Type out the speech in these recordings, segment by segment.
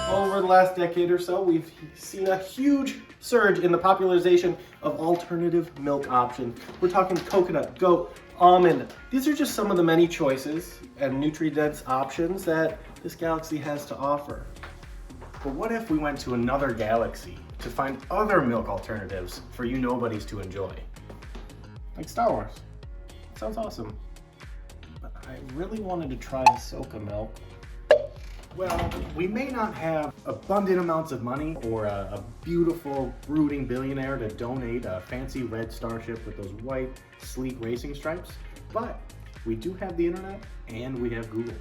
Over the last decade or so, we've seen a huge surge in the popularization of alternative milk options. We're talking coconut, goat, almond. These are just some of the many choices and nutrient-dense options that this galaxy has to offer. But what if we went to another galaxy to find other milk alternatives for you nobodies to enjoy? Like Star Wars. Sounds awesome. But I really wanted to try Ahsoka milk. Well, we may not have abundant amounts of money or a beautiful brooding billionaire to donate a fancy red starship with those white, sleek racing stripes, but we do have the internet and we have Google.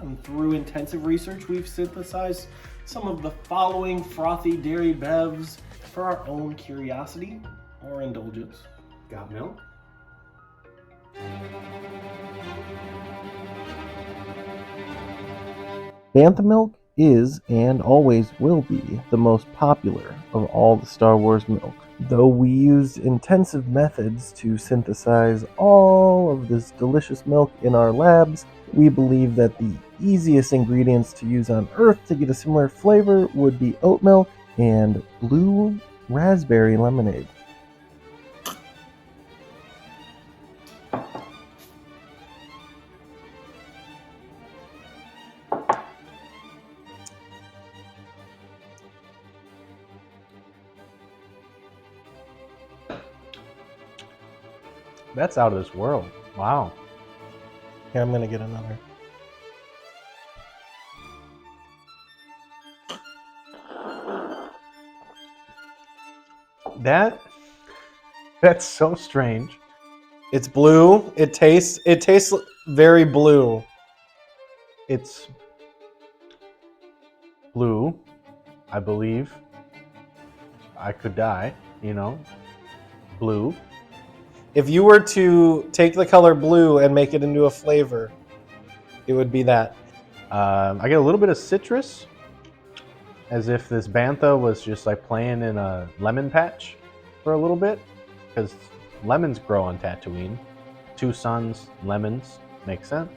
And through intensive research, we've synthesized some of the following frothy dairy bevs for our own curiosity or indulgence. Got milk? Bantha milk is and always will be the most popular of all the Star Wars milk. Though we used intensive methods to synthesize all of this delicious milk in our labs, we believe that the easiest ingredients to use on Earth to get a similar flavor would be oat milk and blue raspberry lemonade. That's out of this world. Wow. Here, I'm gonna get another. That's so strange. It's blue. It tastes very blue. It's blue, I believe. I could die, blue. If you were to take the color blue and make it into a flavor, it would be that. I get a little bit of citrus, as if this bantha was just like playing in a lemon patch for a little bit, because lemons grow on Tatooine. 2 suns, lemons, makes sense.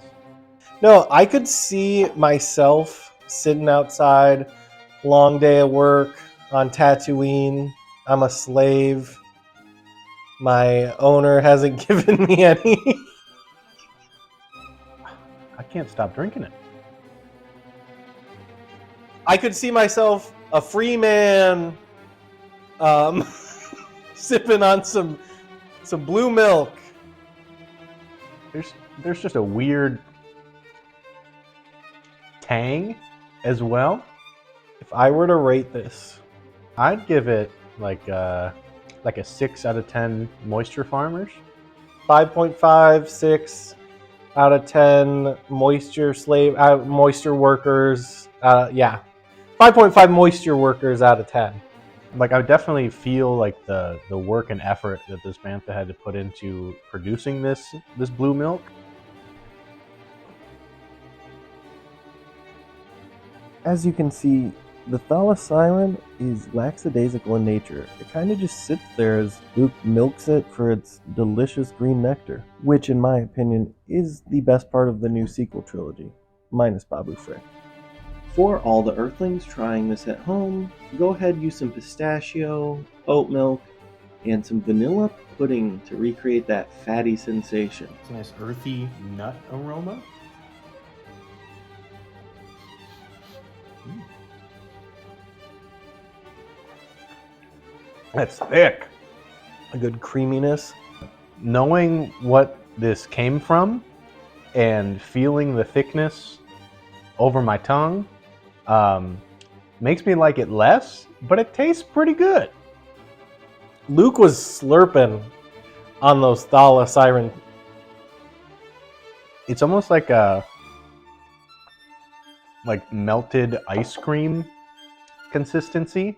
No, I could see myself sitting outside, long day of work on Tatooine. I'm a slave. My owner hasn't given me any. I can't stop drinking it. I could see myself a free man, sipping on some blue milk. There's just a weird tang as well. If I were to rate this, I'd give it like a 6 out of 10 moisture farmers. 5.5, 6 out of 10 moisture workers. 5.5 moisture workers out of 10. Like, I definitely feel like the work and effort that this bantha had to put into producing this blue milk. As you can see, the thalasiren is lackadaisical in nature. It kind of just sits there as Luke milks it for its delicious green nectar, which in my opinion is the best part of the new sequel trilogy, minus Babu Frick. For all the Earthlings trying this at home, go ahead, use some pistachio, oat milk, and some vanilla pudding to recreate that fatty sensation. It's a nice earthy nut aroma. That's thick. A good creaminess. Knowing what this came from and feeling the thickness over my tongue makes me like it less, but it tastes pretty good. Luke was slurping on those thalasiren. It's almost like melted ice cream consistency.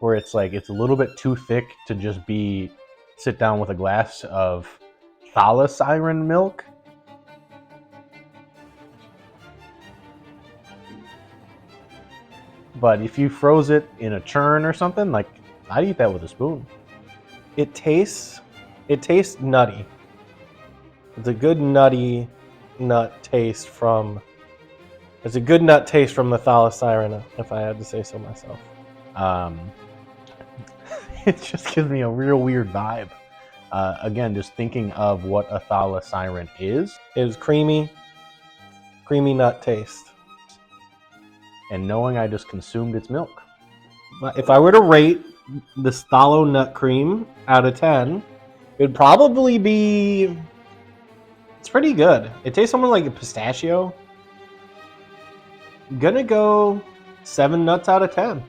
Where it's a little bit too thick to just sit down with a glass of thalasiren milk. But if you froze it in a churn or something, I'd eat that with a spoon. It tastes nutty. It's a good nutty nut taste from. There's a good nut taste from the Thalasirena, if I had to say so myself. It just gives me a real weird vibe. Again, just thinking of what a Thalasiren is. It was creamy nut taste. And knowing I just consumed its milk. If I were to rate this Thalo nut cream out of 10, it would probably be. It's pretty good. It tastes somewhat like a pistachio. I'm gonna go 7 nuts out of 10.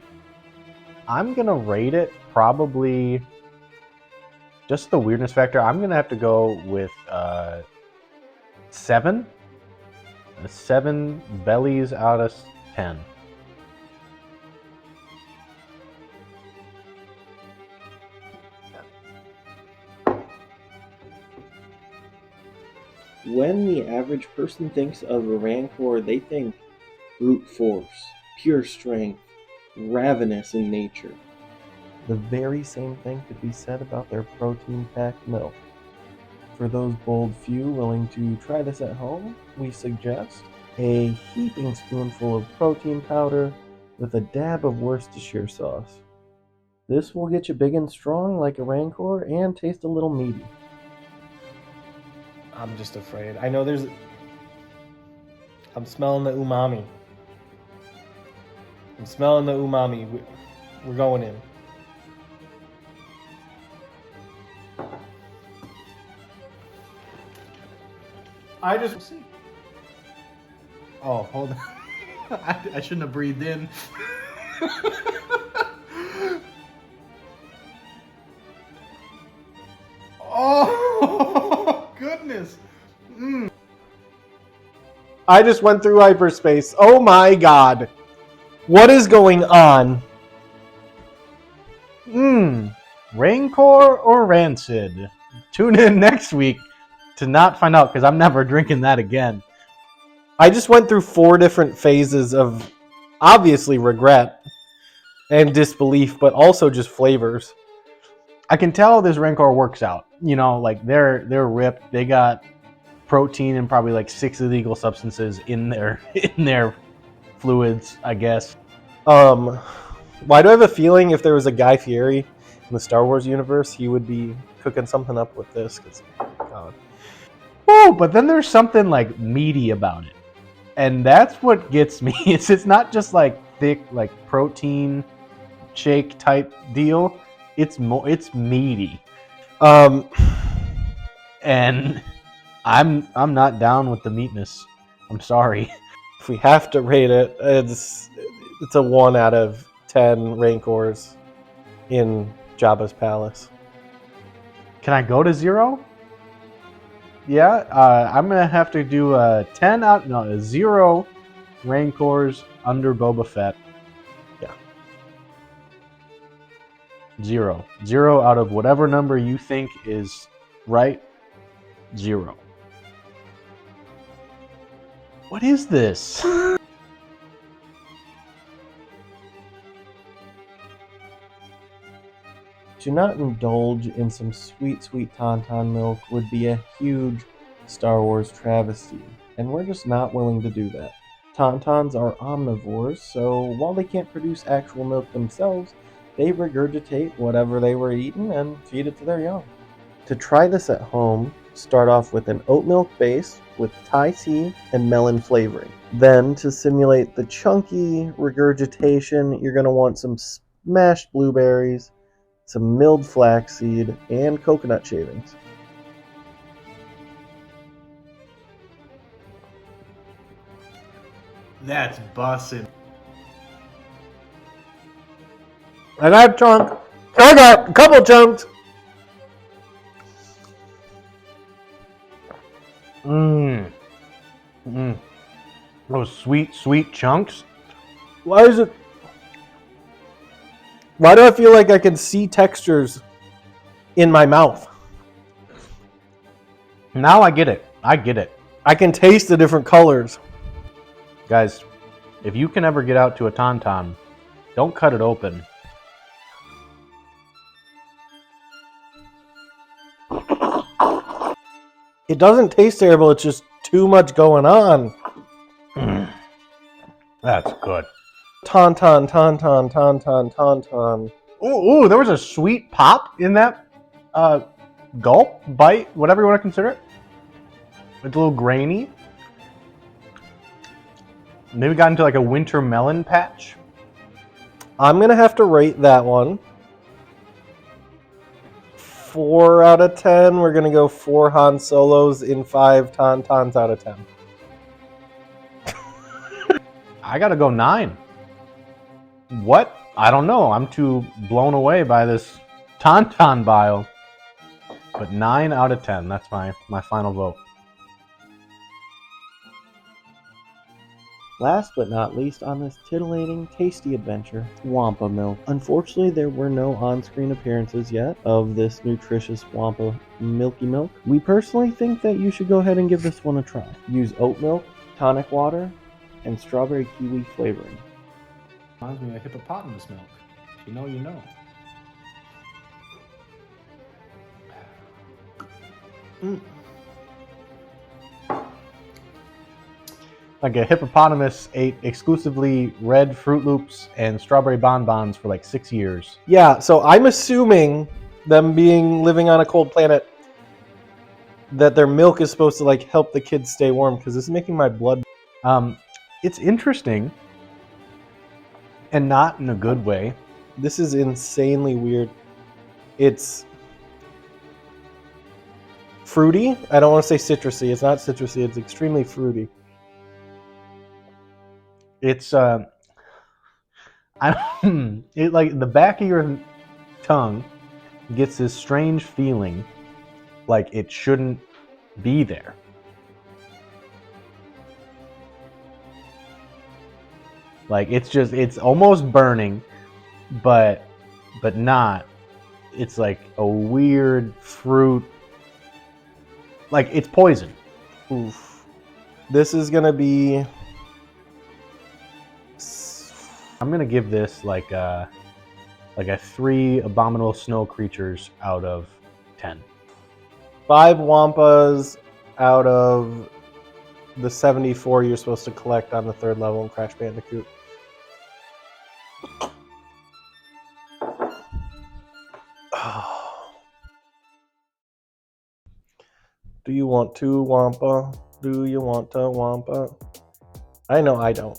I'm going to rate it probably just the weirdness factor. I'm going to have to go with 7. 7 bellies out of 10. When the average person thinks of a Rancor, they think brute force, pure strength, ravenous in nature. The very same thing could be said about their protein-packed milk. For those bold few willing to try this at home, we suggest a heaping spoonful of protein powder with a dab of Worcestershire sauce. This will get you big and strong like a Rancor and taste a little meaty. I'm just afraid. I know there's. I'm smelling the umami. I'm smelling the umami. We're going in. I just see. Oh, hold on. I shouldn't have breathed in. Oh, goodness. I just went through hyperspace. Oh my god. What is going on? Rancor or Rancid? Tune in next week to not find out, because I'm never drinking that again. I just went through 4 different phases of obviously regret and disbelief, but also just flavors. I can tell this Rancor works out. You know, like they're ripped. They got protein and probably like 6 illegal substances in their fluids, I guess. Why do I have a feeling if there was a Guy Fieri in the Star Wars universe, he would be cooking something up with this? God. Oh, but then there's something like meaty about it, and that's what gets me. It's not just like thick, like protein shake type deal. It's meaty, and I'm not down with the meatness. I'm sorry. If we have to rate it, it's a 1 out of 10 Rancors in Jabba's palace. Can I go to 0? Yeah, I'm gonna have to do a 0 Rancors under Boba Fett. Yeah. 0 out of whatever number you think is right. 0. What is this? To not indulge in some sweet, sweet Tauntaun milk would be a huge Star Wars travesty, and we're just not willing to do that. Tauntauns are omnivores, so while they can't produce actual milk themselves, they regurgitate whatever they were eating and feed it to their young. To try this at home, start off with an oat milk base with Thai tea and melon flavoring. Then, to simulate the chunky regurgitation, you're going to want some smashed blueberries, some milled flaxseed, and coconut shavings. That's bussin'. I got a chunk. I got a couple chunks. Those sweet, sweet chunks. Why do I feel like I can see textures in my mouth? Now I get it. I get it. I can taste the different colors. Guys, if you can ever get out to a Tauntaun, don't cut it open. It doesn't taste terrible, it's just too much going on. That's good. Tauntaun, tauntaun, tauntaun, tauntaun. Ooh, there was a sweet pop in that gulp, bite, whatever you want to consider it. It's a little grainy. Maybe got into like a winter melon patch. I'm gonna have to rate that one 4 out of 10. We're gonna go 4 Han Solos in 5 Tauntauns out of 10. I gotta go 9. What? I don't know. I'm too blown away by this Tauntaun bile. But 9 out of 10. That's my final vote. Last but not least on this titillating, tasty adventure, Wampa Milk. Unfortunately, there were no on-screen appearances yet of this nutritious Wampa Milky Milk. We personally think that you should go ahead and give this one a try. Use oat milk, tonic water, and strawberry kiwi flavoring. Reminds me of hippopotamus milk. If you know, you know. Like a hippopotamus ate exclusively red Fruit Loops and strawberry bonbons for like 6 years. Yeah, so I'm assuming them living on a cold planet that their milk is supposed to like help the kids stay warm because this is making my blood. It's interesting and not in a good way. This is insanely weird. It's fruity. I don't want to say citrusy. It's not citrusy. It's extremely fruity. It's it like the back of your tongue gets this strange feeling like it shouldn't be there. Like it's almost burning, but not. It's like a weird fruit. Like it's poison. Oof. This is gonna be. I'm gonna give this like a 3 abominable snow creatures out of 10. 5 Wampas out of the 74 you're supposed to collect on the 3rd level in Crash Bandicoot. Do you want to Wampa? Do you want to Wampa? I know I don't.